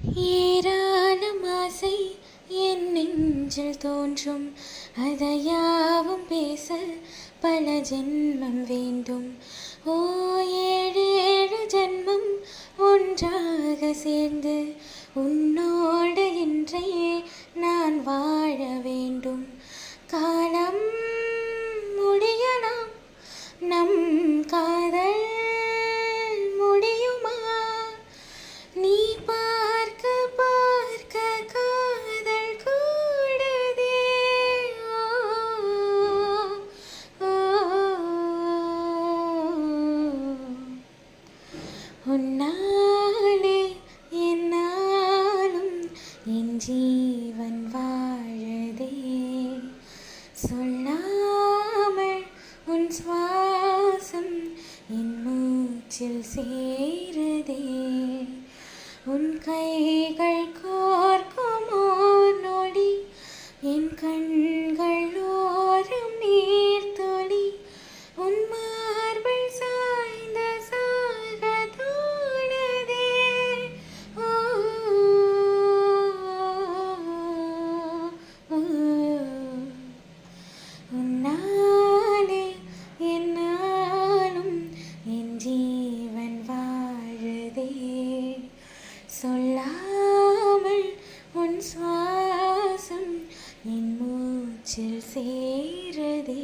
ஏராளம் ஆசை என் நெஞ்சில் தோன்றும், அதையாவும் பேச பல ஜென்மம் வேண்டும். ஓ ஏழு ஏழு ஜென்மம் ஒன்றாக சேர்ந்து உன்னோடு இன்றையே நான் வாழ வேண்டும். காலம் முடியலாம், நம் காதல் முடியுமா? நீ பார்க்க பார்க்க காதல் கூடுதே. ஓ, ஓ, உன்னாலே என்னாலும் என் ஜீவன் வாழுதே. சொல்லாமல் உன் சுவாசம் என் மூச்சில் சேருதே. உன் கைகள் கோர்க்கும் ஓர் நொடி, என் கண்கள் ஓரம் நீர் துளி. உன் மார்பில் சாய்ந்த சாக தோணுதே. ஓ, ஓ, உன்னாலே என்னாலும் என் ஜீவன் வாழுதே. சொல்லாமல் உன் சுவாசம் என் மூச்சில் சேருதே.